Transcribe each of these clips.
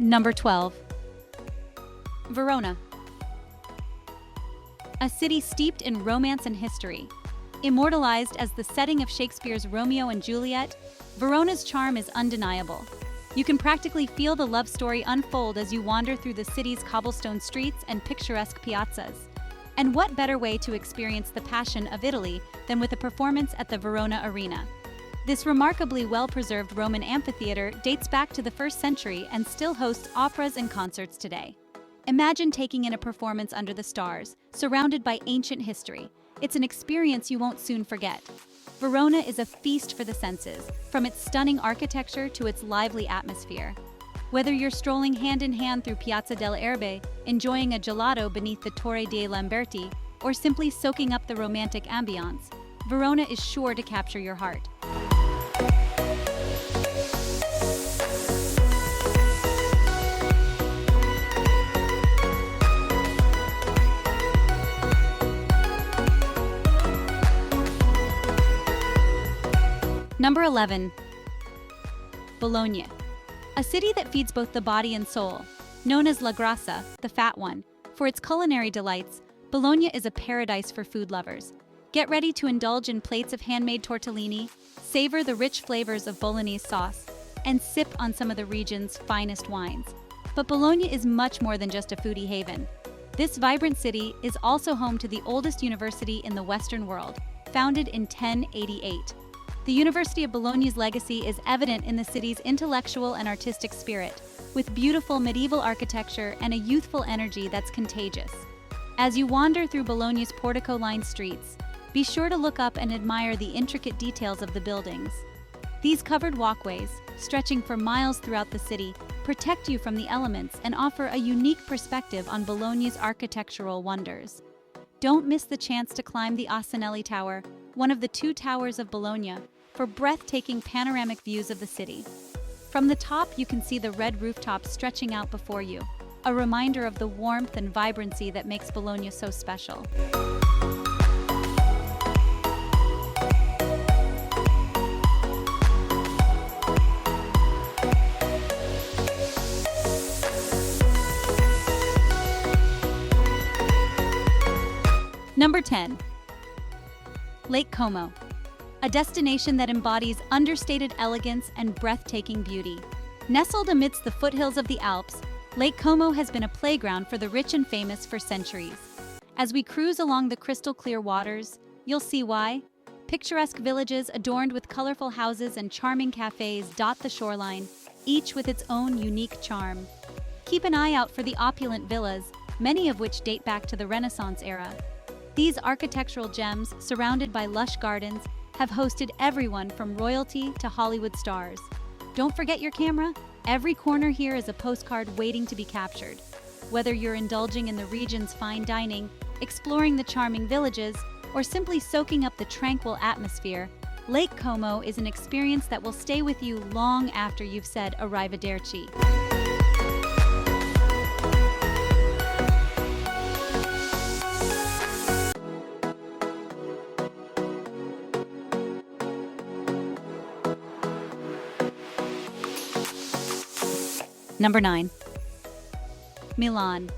Number 12. Verona. A city steeped in romance and history. Immortalized as the setting of Shakespeare's Romeo and Juliet, Verona's charm is undeniable. You can practically feel the love story unfold as you wander through the city's cobblestone streets and picturesque piazzas. And what better way to experience the passion of Italy than with a performance at the Verona Arena? This remarkably well-preserved Roman amphitheater dates back to the 1st century and still hosts operas and concerts today. Imagine taking in a performance under the stars, surrounded by ancient history. It's an experience you won't soon forget. Verona is a feast for the senses, from its stunning architecture to its lively atmosphere. Whether you're strolling hand-in-hand through Piazza delle Erbe, enjoying a gelato beneath the Torre dei Lamberti, or simply soaking up the romantic ambiance, Verona is sure to capture your heart. Number 11. Bologna. A city that feeds both the body and soul. Known as La Grassa, the Fat One, for its culinary delights, Bologna is a paradise for food lovers. Get ready to indulge in plates of handmade tortellini, savor the rich flavors of Bolognese sauce, and sip on some of the region's finest wines. But Bologna is much more than just a foodie haven. This vibrant city is also home to the oldest university in the Western world, founded in 1088. The University of Bologna's legacy is evident in the city's intellectual and artistic spirit, with beautiful medieval architecture and a youthful energy that's contagious. As you wander through Bologna's portico-lined streets, be sure to look up and admire the intricate details of the buildings. These covered walkways, stretching for miles throughout the city, protect you from the elements and offer a unique perspective on Bologna's architectural wonders. Don't miss the chance to climb the Asinelli Tower, one of the 2 towers of Bologna, for breathtaking panoramic views of the city. From the top, you can see the red rooftops stretching out before you, a reminder of the warmth and vibrancy that makes Bologna so special. Number 10. Lake Como. A destination that embodies understated elegance and breathtaking beauty. Nestled amidst the foothills of the Alps, Lake Como has been a playground for the rich and famous for centuries. As we cruise along the crystal-clear waters, you'll see why. Picturesque villages adorned with colorful houses and charming cafes dot the shoreline, each with its own unique charm. Keep an eye out for the opulent villas, many of which date back to the Renaissance era. These architectural gems, surrounded by lush gardens, have hosted everyone from royalty to Hollywood stars. Don't forget your camera. Every corner here is a postcard waiting to be captured. Whether you're indulging in the region's fine dining, exploring the charming villages, or simply soaking up the tranquil atmosphere, Lake Como is an experience that will stay with you long after you've said arrivederci. Number 9. Milan.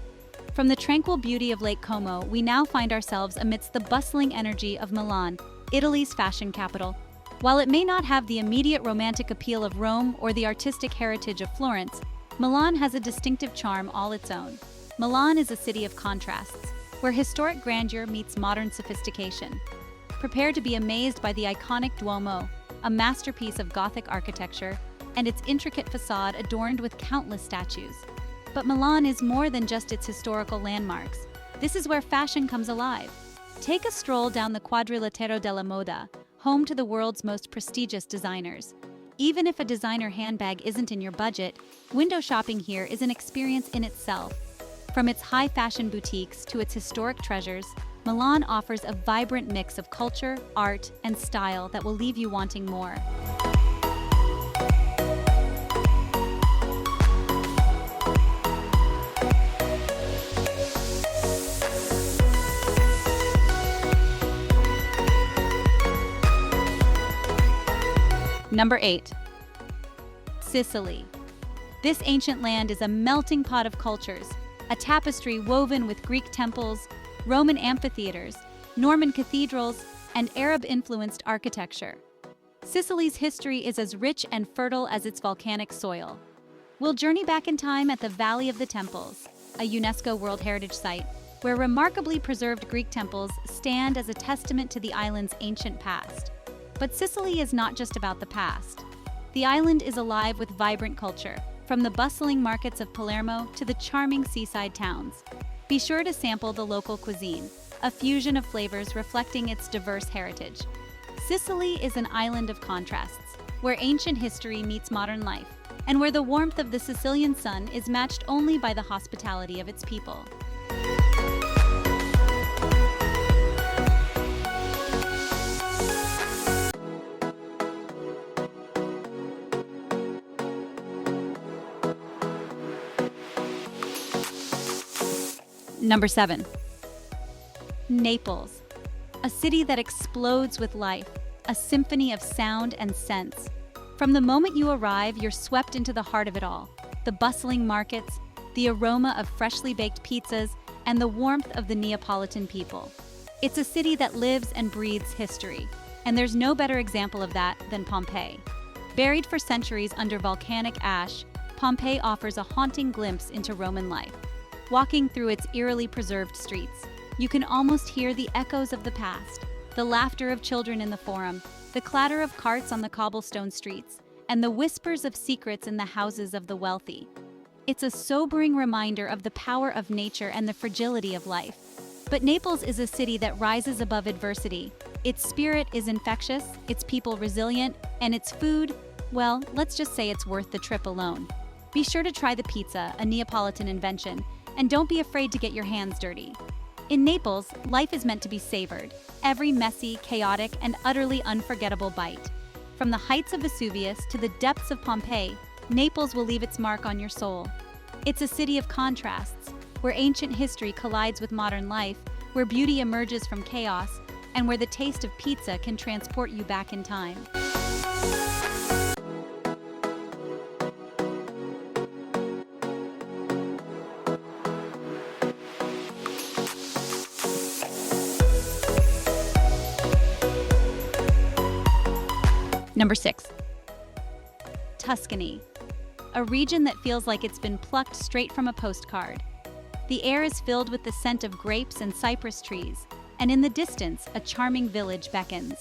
From the tranquil beauty of Lake Como, we now find ourselves amidst the bustling energy of Milan, Italy's fashion capital. While it may not have the immediate romantic appeal of Rome or the artistic heritage of Florence, Milan has a distinctive charm all its own. Milan is a city of contrasts, where historic grandeur meets modern sophistication. Prepare to be amazed by the iconic Duomo, a masterpiece of Gothic architecture, and its intricate facade adorned with countless statues. But Milan is more than just its historical landmarks. This is where fashion comes alive. Take a stroll down the Quadrilatero della Moda, home to the world's most prestigious designers. Even if a designer handbag isn't in your budget, window shopping here is an experience in itself. From its high-fashion boutiques to its historic treasures, Milan offers a vibrant mix of culture, art, and style that will leave you wanting more. Number 8. Sicily. This ancient land is a melting pot of cultures, a tapestry woven with Greek temples, Roman amphitheaters, Norman cathedrals, and Arab-influenced architecture. Sicily's history is as rich and fertile as its volcanic soil. We'll journey back in time at the Valley of the Temples, a UNESCO World Heritage Site, where remarkably preserved Greek temples stand as a testament to the island's ancient past. But Sicily is not just about the past. The island is alive with vibrant culture, from the bustling markets of Palermo to the charming seaside towns. Be sure to sample the local cuisine, a fusion of flavors reflecting its diverse heritage. Sicily is an island of contrasts, where ancient history meets modern life, and where the warmth of the Sicilian sun is matched only by the hospitality of its people. Number 7. Naples, a city that explodes with life, a symphony of sound and sense. From the moment you arrive, you're swept into the heart of it all. The bustling markets, the aroma of freshly baked pizzas, and the warmth of the Neapolitan people. It's a city that lives and breathes history, and there's no better example of that than Pompeii. Buried for centuries under volcanic ash, Pompeii offers a haunting glimpse into Roman life. Walking through its eerily preserved streets, you can almost hear the echoes of the past, the laughter of children in the forum, the clatter of carts on the cobblestone streets, and the whispers of secrets in the houses of the wealthy. It's a sobering reminder of the power of nature and the fragility of life. But Naples is a city that rises above adversity. Its spirit is infectious, its people resilient, and its food, well, let's just say it's worth the trip alone. Be sure to try the pizza, a Neapolitan invention, and don't be afraid to get your hands dirty. In Naples, life is meant to be savored, every messy, chaotic, and utterly unforgettable bite. From the heights of Vesuvius to the depths of Pompeii, Naples will leave its mark on your soul. It's a city of contrasts, where ancient history collides with modern life, where beauty emerges from chaos, and where the taste of pizza can transport you back in time. Number 6. Tuscany, a region that feels like it's been plucked straight from a postcard. The air is filled with the scent of grapes and cypress trees, and in the distance, a charming village beckons.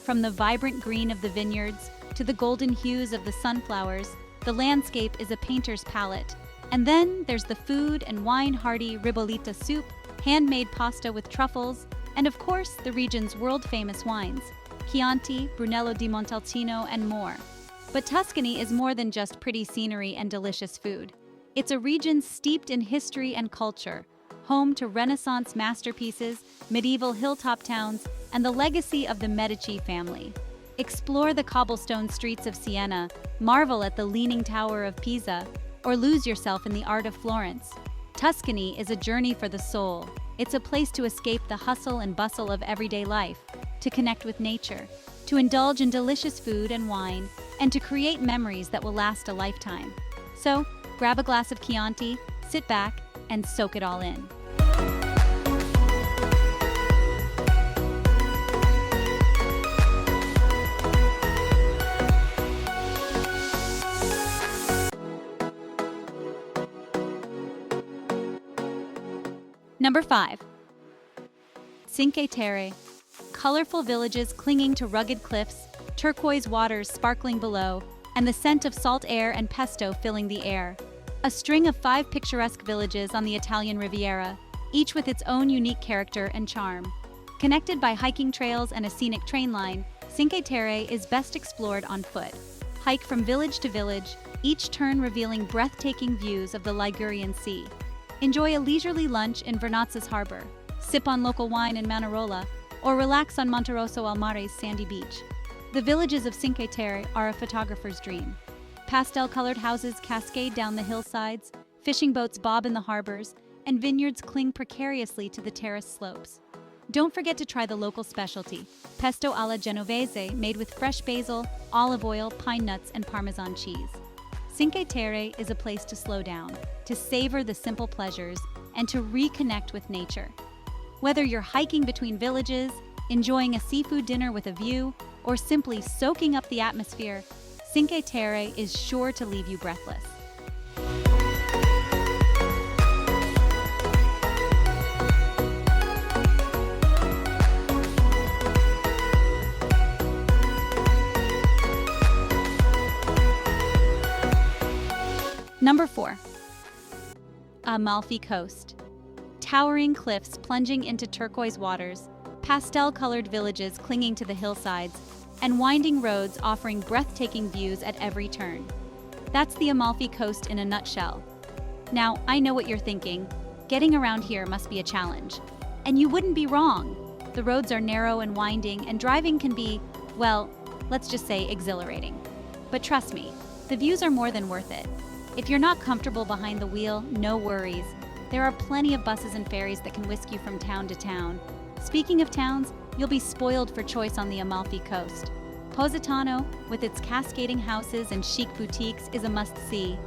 From the vibrant green of the vineyards to the golden hues of the sunflowers, the landscape is a painter's palette. And then there's the food and wine-hearty ribollita soup, handmade pasta with truffles, and of course, the region's world-famous wines, Chianti, Brunello di Montalcino, and more. But Tuscany is more than just pretty scenery and delicious food. It's a region steeped in history and culture, home to Renaissance masterpieces, medieval hilltop towns, and the legacy of the Medici family. Explore the cobblestone streets of Siena, marvel at the Leaning Tower of Pisa, or lose yourself in the art of Florence. Tuscany is a journey for the soul. It's a place to escape the hustle and bustle of everyday life, to connect with nature, to indulge in delicious food and wine, and to create memories that will last a lifetime. So, grab a glass of Chianti, sit back, and soak it all in. Number 5. Cinque Terre, colorful villages clinging to rugged cliffs, turquoise waters sparkling below, and the scent of salt air and pesto filling the air. A string of 5 picturesque villages on the Italian Riviera, each with its own unique character and charm. Connected by hiking trails and a scenic train line, Cinque Terre is best explored on foot. Hike from village to village, each turn revealing breathtaking views of the Ligurian Sea. Enjoy a leisurely lunch in Vernazza's harbor, sip on local wine in Manarola, or relax on Monterosso al Mare's sandy beach. The villages of Cinque Terre are a photographer's dream. Pastel-colored houses cascade down the hillsides, fishing boats bob in the harbors, and vineyards cling precariously to the terrace slopes. Don't forget to try the local specialty, pesto alla genovese, made with fresh basil, olive oil, pine nuts, and Parmesan cheese. Cinque Terre is a place to slow down, to savor the simple pleasures, and to reconnect with nature. Whether you're hiking between villages, enjoying a seafood dinner with a view, or simply soaking up the atmosphere, Cinque Terre is sure to leave you breathless. Number 4. Amalfi Coast. Towering cliffs plunging into turquoise waters, pastel-colored villages clinging to the hillsides, and winding roads offering breathtaking views at every turn. That's the Amalfi Coast in a nutshell. Now, I know what you're thinking. Getting around here must be a challenge. And you wouldn't be wrong. The roads are narrow and winding, and driving can be, well, let's just say exhilarating. But trust me, the views are more than worth it. If you're not comfortable behind the wheel, no worries. There are plenty of buses and ferries that can whisk you from town to town. Speaking of towns, you'll be spoiled for choice on the Amalfi Coast. Positano, with its cascading houses and chic boutiques, is a must-see.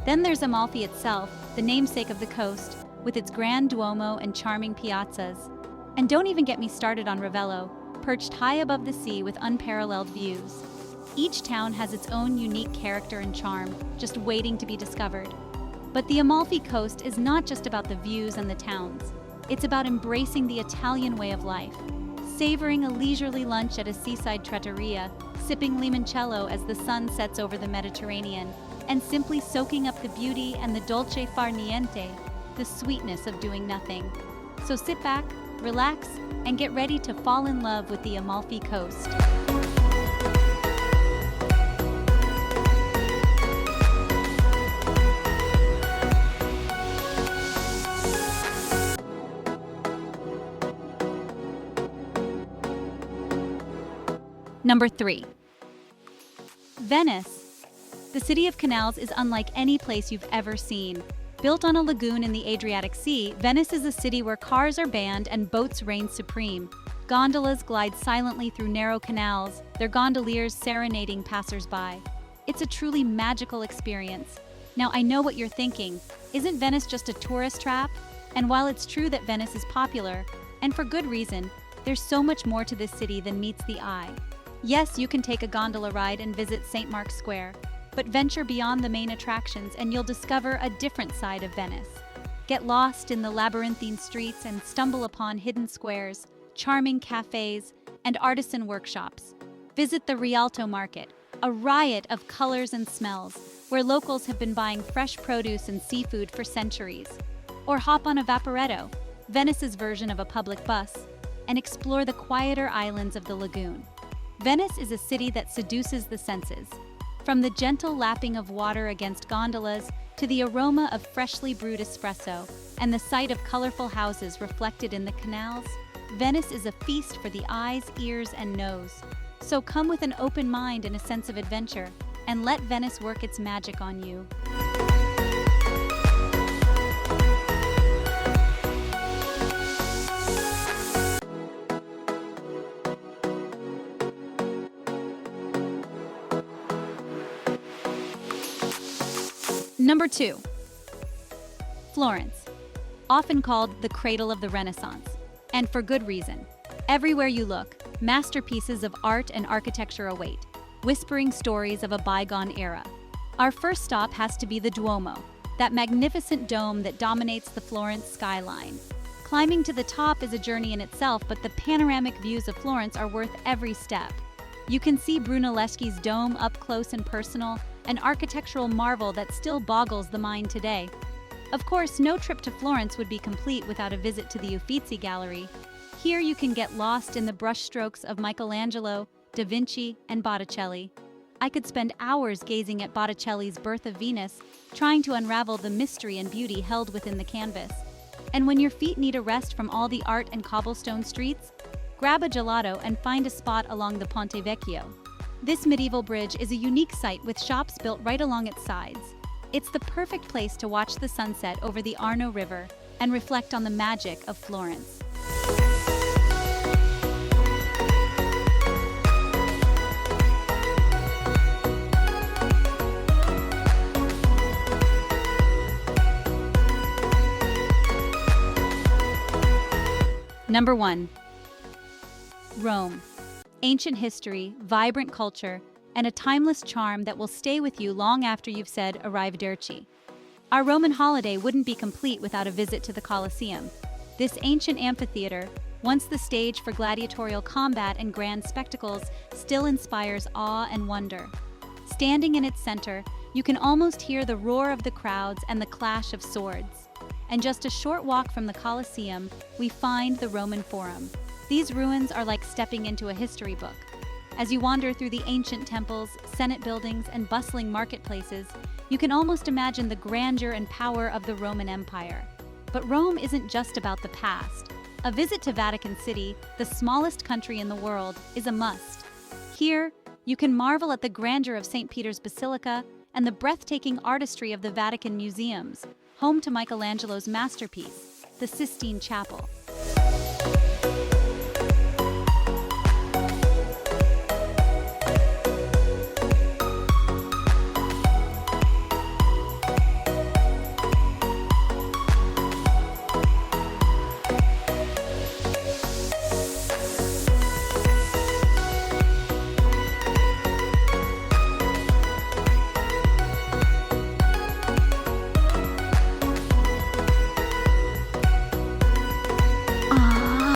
Then there's Amalfi itself, the namesake of the coast, with its grand Duomo and charming piazzas. And don't even get me started on Ravello, perched high above the sea with unparalleled views. Each town has its own unique character and charm, just waiting to be discovered. But the Amalfi Coast is not just about the views and the towns. It's about embracing the Italian way of life, savoring a leisurely lunch at a seaside trattoria, sipping limoncello as the sun sets over the Mediterranean, and simply soaking up the beauty and the dolce far niente, the sweetness of doing nothing. So sit back, relax, and get ready to fall in love with the Amalfi Coast. Number 3. Venice. The city of canals is unlike any place you've ever seen. Built on a lagoon in the Adriatic Sea, Venice is a city where cars are banned and boats reign supreme. Gondolas glide silently through narrow canals, their gondoliers serenading passersby. It's a truly magical experience. Now, I know what you're thinking. Isn't Venice just a tourist trap? And while it's true that Venice is popular, and for good reason, there's so much more to this city than meets the eye. Yes, you can take a gondola ride and visit St. Mark's Square, but venture beyond the main attractions and you'll discover a different side of Venice. Get lost in the labyrinthine streets and stumble upon hidden squares, charming cafes, and artisan workshops. Visit the Rialto Market, a riot of colors and smells, where locals have been buying fresh produce and seafood for centuries. Or hop on a Vaporetto, Venice's version of a public bus, and explore the quieter islands of the lagoon. Venice is a city that seduces the senses. From the gentle lapping of water against gondolas to the aroma of freshly brewed espresso and the sight of colorful houses reflected in the canals, Venice is a feast for the eyes, ears, and nose. So come with an open mind and a sense of adventure, and let Venice work its magic on you. Number 2. Florence, often called the cradle of the Renaissance, and for good reason. Everywhere you look, masterpieces of art and architecture await, whispering stories of a bygone era. Our first stop has to be the Duomo, that magnificent dome that dominates the Florence skyline. Climbing to the top is a journey in itself, but the panoramic views of Florence are worth every step. You can see Brunelleschi's dome up close and personal, an architectural marvel that still boggles the mind today. Of course, no trip to Florence would be complete without a visit to the Uffizi Gallery. Here you can get lost in the brushstrokes of Michelangelo, Da Vinci, and Botticelli. I could spend hours gazing at Botticelli's Birth of Venus, trying to unravel the mystery and beauty held within the canvas. And when your feet need a rest from all the art and cobblestone streets, grab a gelato and find a spot along the Ponte Vecchio. This medieval bridge is a unique site with shops built right along its sides. It's the perfect place to watch the sunset over the Arno River and reflect on the magic of Florence. Number 1. Rome. Ancient history, vibrant culture, and a timeless charm that will stay with you long after you've said arrivederci. Our Roman holiday wouldn't be complete without a visit to the Colosseum. This ancient amphitheater, once the stage for gladiatorial combat and grand spectacles, still inspires awe and wonder. Standing in its center, you can almost hear the roar of the crowds and the clash of swords. And just a short walk from the Colosseum, we find the Roman Forum. These ruins are like stepping into a history book. As you wander through the ancient temples, senate buildings, and bustling marketplaces, you can almost imagine the grandeur and power of the Roman Empire. But Rome isn't just about the past. A visit to Vatican City, the smallest country in the world, is a must. Here, you can marvel at the grandeur of St. Peter's Basilica and the breathtaking artistry of the Vatican museums, home to Michelangelo's masterpiece, the Sistine Chapel.